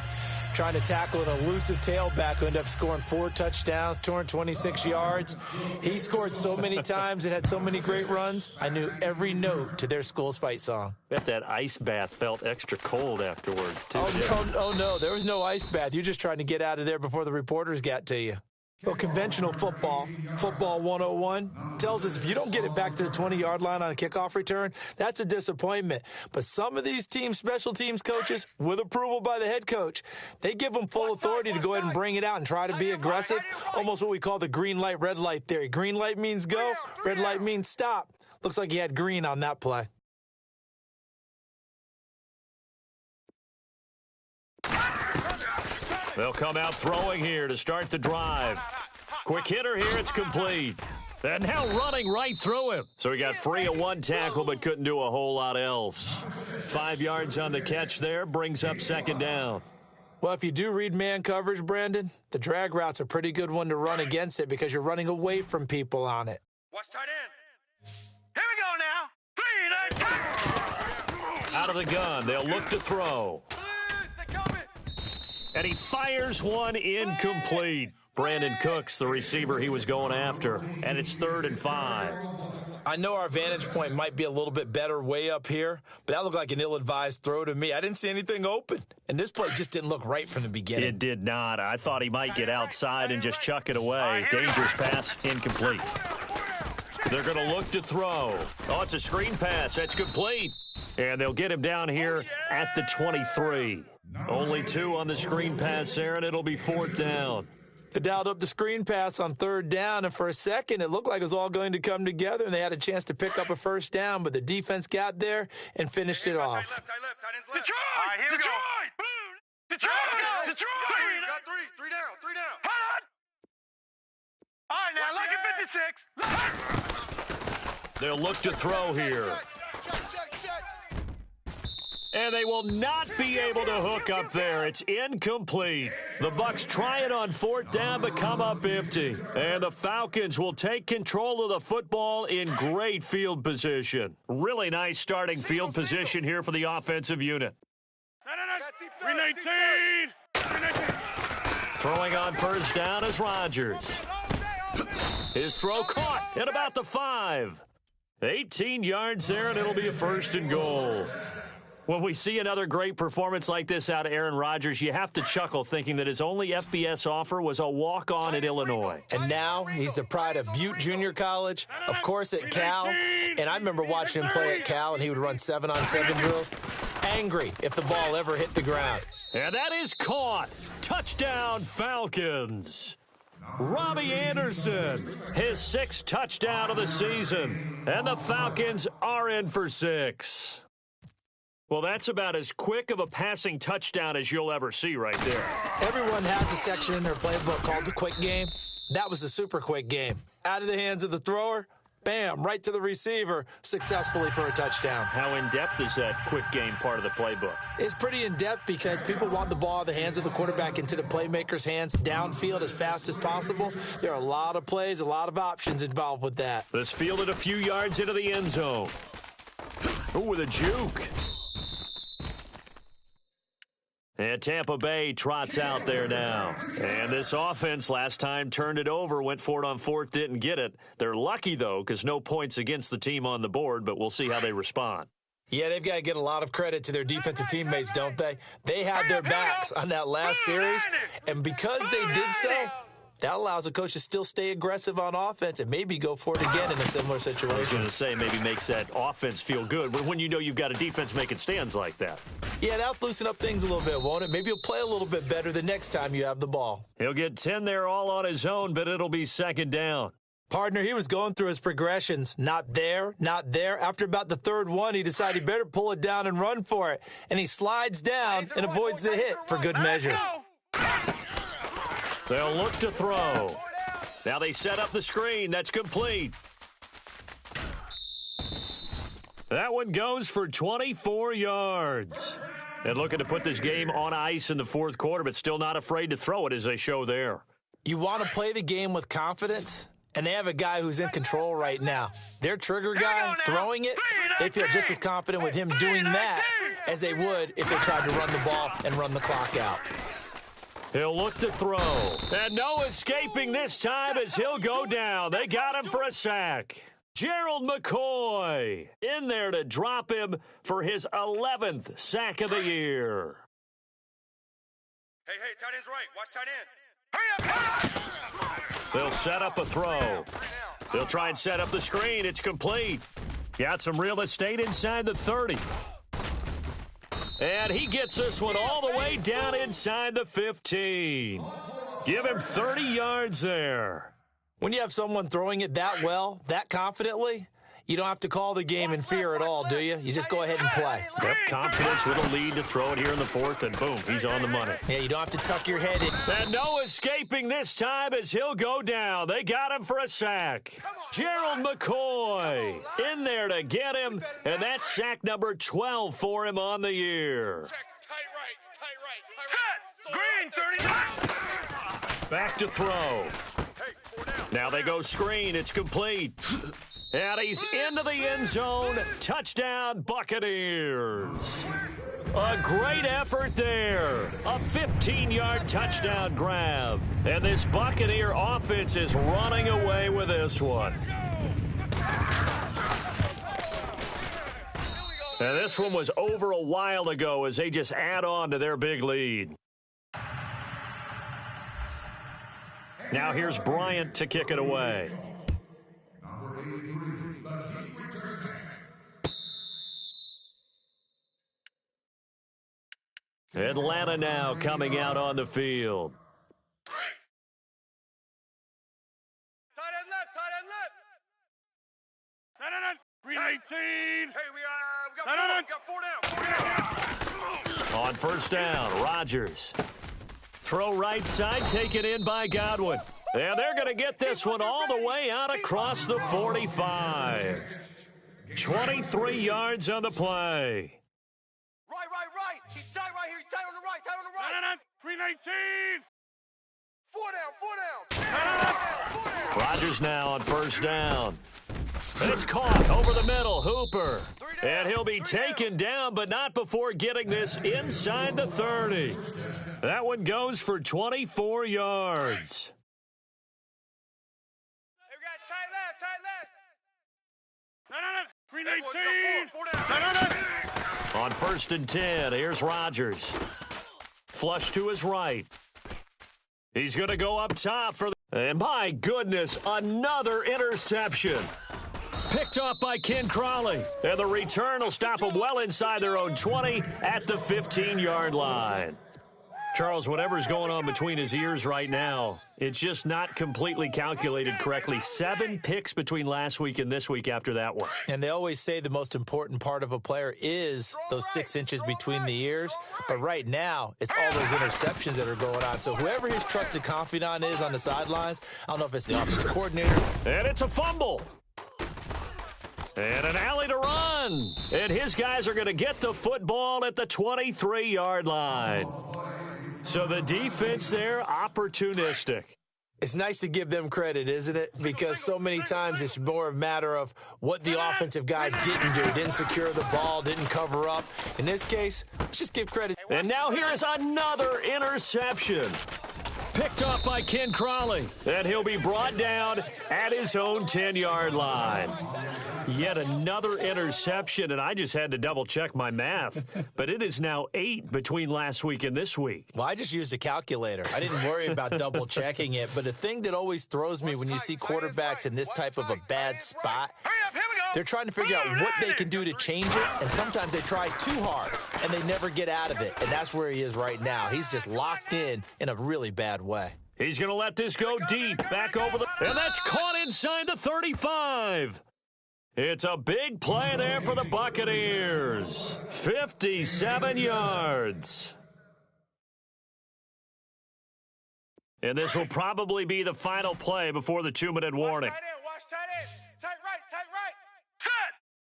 trying to tackle an elusive tailback who ended up scoring 4 touchdowns, 226 yards. He scored so many times and had so many great runs, I knew every note to their school's fight song. Bet that ice bath felt extra cold afterwards, too. Oh, no, there was no ice bath. You're just trying to get out of there before the reporters got to you. Well, conventional football 101, tells us if you don't get it back to the 20-yard line on a kickoff return, that's a disappointment. But some of these teams, special teams coaches, with approval by the head coach, they give them full authority to go ahead and bring it out and try to be aggressive, almost what we call the green light, red light theory. Green light means go, red light means stop. Looks like he had green on that play. They'll come out throwing here to start the drive. Quick hitter here, it's complete. And now running right through him. So he got free of one tackle but couldn't do a whole lot else. 5 yards on the catch there, brings up second down. Well, if you do read man coverage, Brandon, the drag route's a pretty good one to run against it because you're running away from people on it. Watch tight end. Here we go now. 3, Out of the gun, they'll look to throw. They're coming. And he fires one incomplete. Brandon Cooks, the receiver he was going after. And it's 3rd and 5. I know our vantage point might be a little bit better way up here, but that looked like an ill-advised throw to me. I didn't see anything open, and this play just didn't look right from the beginning. It did not. I thought he might get outside and just chuck it away. Dangerous pass, incomplete. They're going to look to throw. Oh, it's a screen pass. That's complete. And they'll get him down here at the 23. Only 2 on the screen pass there, and it'll be 4th down. They dialed up the screen pass on 3rd down, and for a second, it looked like it was all going to come together, and they had a chance to pick up a 1st down, but the defense got there and finished it off. Detroit! All right, here we go. Detroit! Detroit! Got three down. Hold on! All right, now, look at 56. They'll look to throw here. And they will not be able to hook up there. It's incomplete. The Bucs try it on 4th down, but come up empty. And the Falcons will take control of the football in great field position. Really nice starting field position here for the offensive unit. 319! Throwing on 1st down is Rodgers. His throw caught at about the 5. 18 yards there, and it'll be a 1st and goal. When we see another great performance like this out of Aaron Rodgers, you have to chuckle thinking that his only FBS offer was a walk-on at Illinois. And now he's the pride of Butte Junior College, of course at Cal. And I remember watching him play at Cal, and he would run 7-on-7 drills. Angry if the ball ever hit the ground. And that is caught. Touchdown, Falcons. Robbie Anderson, his 6th touchdown of the season. And the Falcons are in for 6. Well, that's about as quick of a passing touchdown as you'll ever see right there. Everyone has a section in their playbook called the quick game. That was a super quick game. Out of the hands of the thrower, bam, right to the receiver, successfully for a touchdown. How in-depth is that quick game part of the playbook? It's pretty in-depth because people want the ball out of the hands of the quarterback into the playmaker's hands downfield as fast as possible. There are a lot of plays, a lot of options involved with that. This fielded a few yards into the end zone. Oh, with a juke. And Tampa Bay trots out there now. And this offense last time turned it over, went for it on 4th, didn't get it. They're lucky, though, because no points against the team on the board, but we'll see how they respond. Yeah, they've got to get a lot of credit to their defensive teammates, don't they? They had their backs on that last series, and because they did so, that allows the coach to still stay aggressive on offense and maybe go for it again in a similar situation. I was going to say maybe makes that offense feel good, but when you know you've got a defense making stands like that. Yeah, that'll loosen up things a little bit, won't it? Maybe he'll play a little bit better the next time you have the ball. He'll get 10 there all on his own, but it'll be 2nd down. Partner, he was going through his progressions. Not there, not there. After about the 3rd one, he decided he better pull it down and run for it. And he slides down and avoids the hit for good measure. They'll look to throw. Now they set up the screen. That's complete. That one goes for 24 yards. And looking to put this game on ice in the 4th quarter, but still not afraid to throw it as they show there. You want to play the game with confidence, and they have a guy who's in control right now. Their trigger guy throwing it, they feel just as confident with him doing that as they would if they tried to run the ball and run the clock out. He'll look to throw. And no escaping this time as he'll go down. They got him for a sack. Gerald McCoy in there to drop him for his 11th sack of the year. Hey, tight end's right. Watch tight end. Hurry up! They'll set up a throw. They'll try and set up the screen. It's complete. Got some real estate inside the 30. And he gets this one all the way down inside the 15. Give him 30 yards there. When you have someone throwing it that well, that confidently, you don't have to call the game in fear at all, do you? You just go ahead and play. Yep, confidence with a lead to throw it here in the 4th, and boom, he's on the money. Yeah, you don't have to tuck your head in. And no escaping this time as he'll go down. They got him for a sack. Gerald McCoy in there to get him, and that's sack number 12 for him on the year. Set! Green, 39! Back to throw. Now they go screen. It's complete. And he's into the end zone. Touchdown, Buccaneers. A great effort there. A 15-yard touchdown grab. And this Buccaneer offense is running away with this one. And this one was over a while ago as they just add on to their big lead. Now here's Bryant to kick it away. Atlanta now coming out on the field. Tight end left, tight end left. Tight end, 319. Hey, we got four down. On first down, Rodgers. Throw right side, taken in by Godwin. And they're going to get this one all the way out across the 45. 23 yards on the play. Right. He's tight right here. He's tight on the right. Tight on the right. Tight end, 319. Four down. Rodgers now on first down. And it's caught over the middle, Hooper. And he'll be taken down, but not before getting this inside the 30. That one goes for 24 yards. Hey, we got tight left. Tight end, 319. Tight end. On first and 10, here's Rodgers. Flush to his right. He's going to go up top for the... And my goodness, another interception. Picked off by Ken Crawley. And the return will stop them well inside their own 20 at the 15-yard line. Charles, whatever's going on between his ears right now, it's just not completely calculated correctly. 7 picks between last week and this week after that one. And they always say the most important part of a player is those 6 inches between the ears. But right now, it's all those interceptions that are going on. So whoever his trusted confidant is on the sidelines, I don't know if it's the offensive coordinator. And it's a fumble. And an alley to run. And his guys are going to get the football at the 23-yard line. So the defense there, opportunistic. It's nice to give them credit, isn't it? Because so many times it's more a matter of what the offensive guy didn't do. Didn't secure the ball, didn't cover up. In this case, let's just give credit. And now here's another interception. Picked up by Ken Crawley. And he'll be brought down at his own 10-yard line. Yet another interception, and I just had to double-check my math. But it is now 8 between last week and this week. Well, I just used a calculator. I didn't worry about double-checking it. But the thing that always throws me when you see quarterbacks in this type of a bad spot, they're trying to figure out what they can do to change it, and sometimes they try too hard, and they never get out of it. And that's where he is right now. He's just locked in a really bad way. He's going to let this go deep, back over the... And that's caught inside the 35. It's a big play there for the Buccaneers. 57 yards. And this will probably be the final play before the 2-minute warning. Watch tight end. Tight right. Set.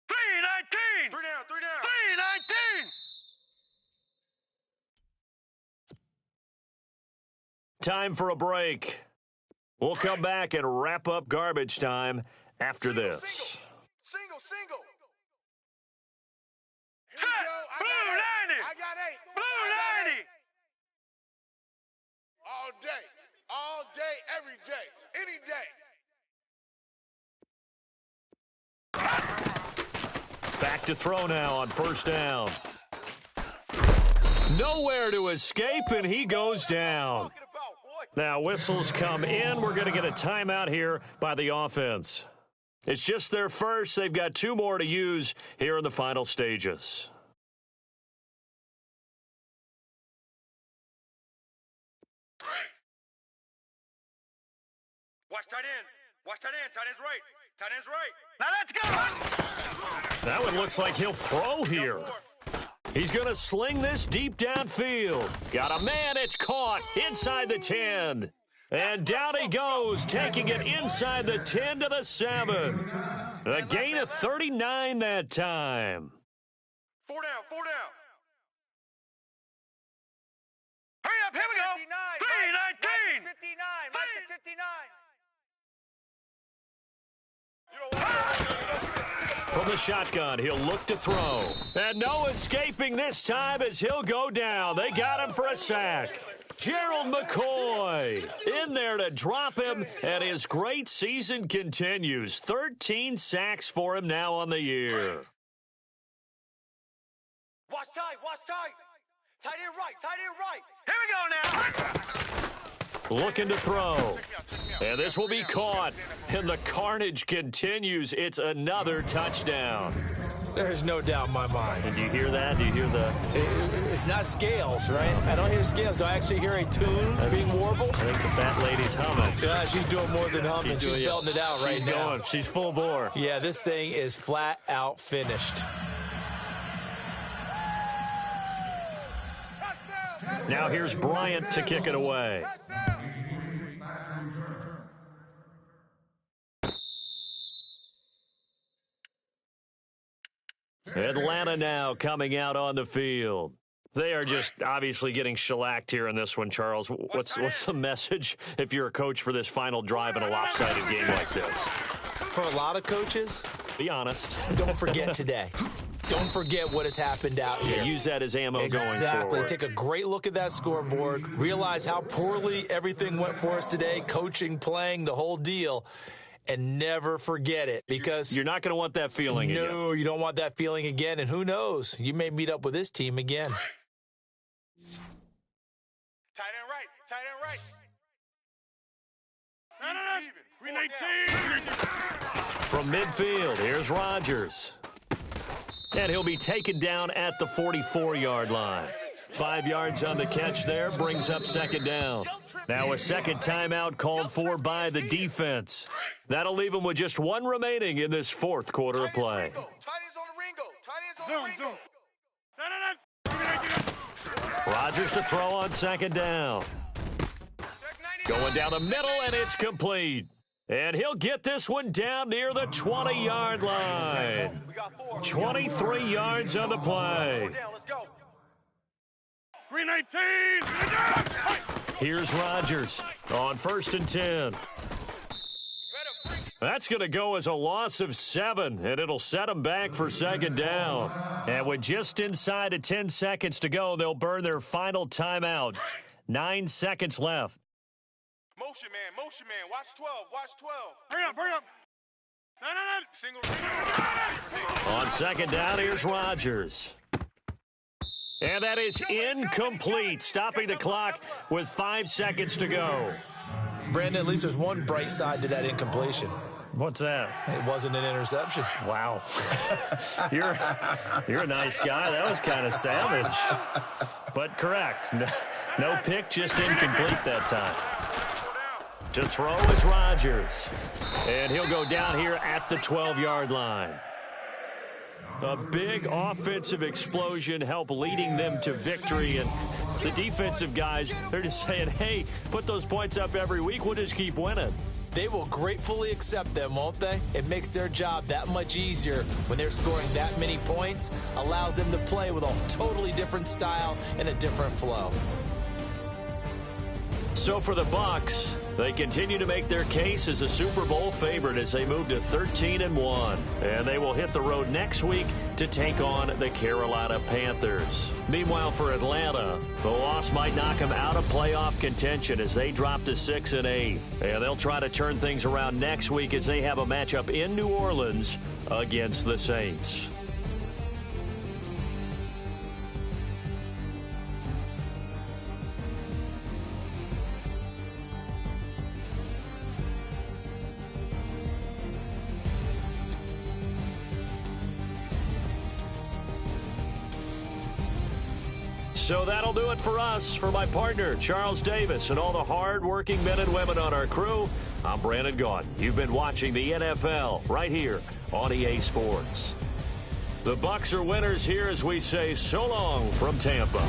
319. Three down. 319. Time for a break. We'll come back and wrap up garbage time after this. Single. Set. Blue 90. I got 8. Blue 90. All day, every day, any day. Back to throw now on first down. Nowhere to escape, and he goes down. Now whistles come in. We're going to get a timeout here by the offense. It's just their first. They've got 2 more to use here in the final stages. Watch tight end. Tight end's right. Now let's go. That one looks like he'll throw here. He's going to sling this deep downfield. Got a man. It's caught inside the 10. And down he goes, taking it inside the 10 to the 7. A gain of 39 that time. 4 down. Hurry up, here we go. 319. 59. Mike to 59. From the shotgun, he'll look to throw. And no escaping this time as he'll go down. They got him for a sack. Gerald McCoy in there to drop him, and his great season continues. 13 sacks for him now on the year. tight, watch tight. Tight end right, tight end right. Here we go now. Looking to throw. And this will be caught. And the carnage continues. It's another touchdown. There's no doubt in my mind. And do you hear that? Do you hear the... It's not scales, right? I don't hear scales. Do I actually hear a tune being warbled? I think the fat lady's humming. Yeah, she's doing more than humming. She's belting it out right now. She's going. She's full bore. Yeah, this thing is flat out finished. Now here's Bryant to kick it away. Atlanta now coming out on the field. They are just obviously getting shellacked here in this one, Charles. What's the message if you're a coach for this final drive in a lopsided game like this? For a lot of coaches, be honest. Don't forget today. Don't forget what has happened out here. Yeah, use that as ammo going forward. Exactly. Take a great look at that scoreboard. Realize how poorly everything went for us today. Coaching, playing, the whole deal. And never forget it, because you're not going to want that feeling again. No, you don't want that feeling again. And who knows? You may meet up with this team again. Tight end right, tight end right. Green 19. From midfield, here's Rodgers. And he'll be taken down at the 44-yard line. 5 yards on the catch there, brings up second down. Now a second timeout called for by the defense. That'll leave them with just one remaining in this fourth quarter of play. Tight ends on the Ringo. Rodgers to throw on second down. Going down the middle, and it's complete. And he'll get this one down near the 20-yard line. 23 yards on the play. Let's go. Green 19. Here's Rodgers on 1st and 10. That's going to go as a loss of 7, and it'll set them back for second down. And with just inside of 10 seconds to go, they'll burn their final timeout. 9 seconds left. Motion man. Watch 12. Hurry up. Single. On second down, here's Rodgers. And that is incomplete, stopping the clock with 5 seconds to go. Brandon, at least there's one bright side to that incompletion. What's that? It wasn't an interception. Wow. You're a nice guy. That was kind of savage. But correct. No pick, just incomplete that time. To throw is Rodgers. And he'll go down here at the 12-yard line. A big offensive explosion helped leading them to victory. And the defensive guys, they're just saying, hey, put those points up every week. We'll just keep winning. They will gratefully accept them, won't they? It makes their job that much easier when they're scoring that many points. Allows them to play with a totally different style and a different flow. So for the Bucs, they continue to make their case as a Super Bowl favorite as they move to 13-1. And they will hit the road next week to take on the Carolina Panthers. Meanwhile, for Atlanta, the loss might knock them out of playoff contention as they drop to 6-8. And they'll try to turn things around next week as they have a matchup in New Orleans against the Saints. So that'll do it for us. For my partner, Charles Davis, and all the hard-working men and women on our crew, I'm Brandon Gaudin. You've been watching the NFL right here on EA Sports. The Bucs are winners here as we say so long from Tampa.